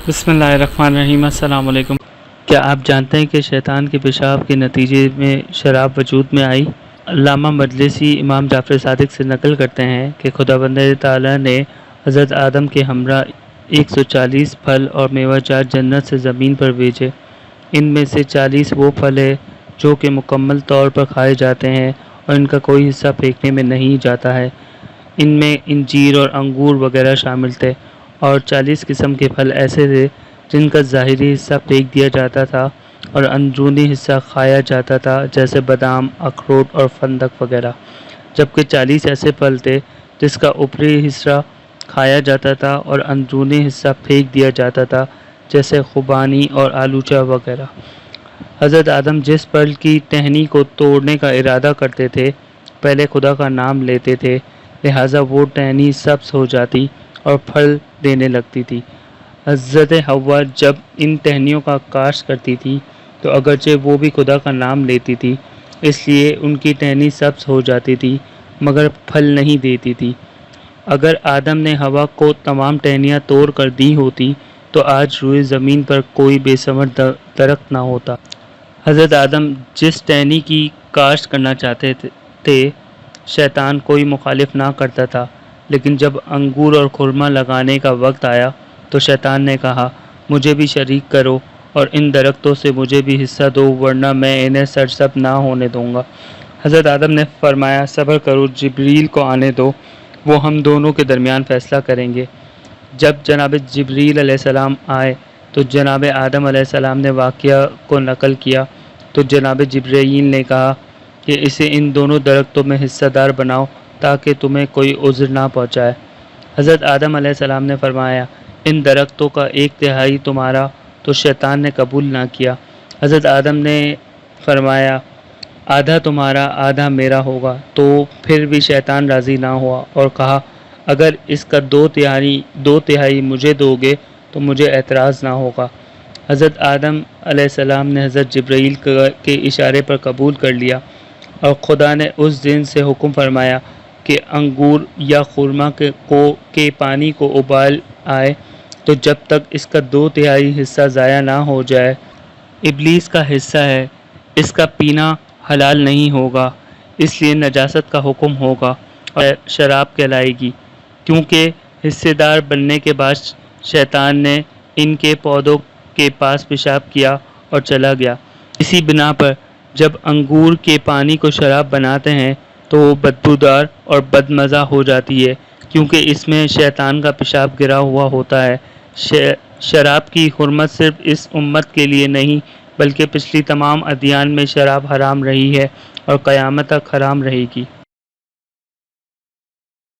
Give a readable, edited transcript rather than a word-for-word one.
بسم اللہ الرحمن الرحیم۔ السلام علیکم۔ کیا آپ جانتے ہیں کہ شیطان کے پیشاب کے نتیجے میں شراب وجود میں آئی؟ علامہ مجلسی امام جعفر صادق سے نقل کرتے ہیں کہ خداوند تعالیٰ نے حضرت آدم کے ہمراہ 140 پھل اور میوہ جات جنت سے زمین پر بھیجے۔ ان میں سے 40 وہ پھل ہیں جو کہ مکمل طور پر کھائے جاتے ہیں اور ان کا کوئی حصہ پھینکنے میں نہیں جاتا ہے۔ ان میں انجیر اور انگور وغیرہ شامل تھے، اور 40 قسم کے پھل ایسے تھے جن کا ظاہری حصہ پھینک دیا جاتا تھا اور اندرونی حصہ کھایا جاتا تھا، جیسے بادام، اخروٹ اور فندق وغیرہ، جبکہ 40 ایسے پھل تھے جس کا اوپری حصہ کھایا جاتا تھا اور اندرونی حصہ پھینک دیا جاتا تھا، جیسے خوبانی اور آلوچہ وغیرہ۔ حضرت آدم جس پھل کی ٹہنی کو توڑنے کا ارادہ کرتے تھے، پہلے خدا کا نام لیتے تھے، لہٰذا وہ ٹہنی سبز ہو جاتی اور پھل دینے لگتی تھی۔ حضرت حوا جب ان ٹہنیوں کا کاشت کرتی تھی تو اگرچہ وہ بھی خدا کا نام لیتی تھی، اس لیے ان کی ٹہنی سبز ہو جاتی تھی مگر پھل نہیں دیتی تھی۔ اگر آدم نے حوا کو تمام ٹہنیاں توڑ کر دی ہوتی تو آج روئے زمین پر کوئی بے ثمر درخت نہ ہوتا۔ حضرت آدم جس ٹہنی کی کاشت کرنا چاہتے تھے، شیطان کوئی مخالف نہ کرتا تھا، لیکن جب انگور اور خرما لگانے کا وقت آیا تو شیطان نے کہا، مجھے بھی شریک کرو اور ان درختوں سے مجھے بھی حصہ دو، ورنہ میں انہیں سرسبز نہ ہونے دوں گا۔ حضرت آدم نے فرمایا، صبر کرو، جبریل کو آنے دو، وہ ہم دونوں کے درمیان فیصلہ کریں گے۔ جب جناب جبریل علیہ السلام آئے تو جناب آدم علیہ السلام نے واقعہ کو نقل کیا تو جناب جبریل نے کہا کہ اسے ان دونوں درختوں میں حصہ دار بناؤ تاکہ تمہیں کوئی عذر نہ پہنچائے۔ حضرت آدم علیہ السلام نے فرمایا، ان درختوں کا 1/3 تمہارا، تو شیطان نے قبول نہ کیا۔ حضرت آدم نے فرمایا، آدھا تمہارا آدھا میرا ہوگا، تو پھر بھی شیطان راضی نہ ہوا اور کہا، اگر اس کا 2/3 مجھے دو گے تو مجھے اعتراض نہ ہوگا۔ حضرت آدم علیہ السلام نے حضرت جبرائیل کے اشارے پر قبول کر لیا، اور خدا نے اس دن سے حکم فرمایا کہ انگور یا خرما کے پانی کو ابال آئے تو جب تک اس کا 2/3 حصہ ضائع نہ ہو جائے، ابلیس کا حصہ ہے، اس کا پینا حلال نہیں ہوگا، اس لیے نجاست کا حکم ہوگا اور شراب کہلائے گی۔ کیونکہ حصے دار بننے کے بعد شیطان نے ان کے پودوں کے پاس پیشاب کیا اور چلا گیا۔ اسی بنا پر جب انگور کے پانی کو شراب بناتے ہیں تو وہ بدبودار اور بدمزہ ہو جاتی ہے، کیونکہ اس میں شیطان کا پیشاب گرا ہوا ہوتا ہے۔ شراب کی حرمت صرف اس امت کے لیے نہیں بلکہ پچھلی تمام ادیان میں شراب حرام رہی ہے اور قیامت تک حرام رہے گی۔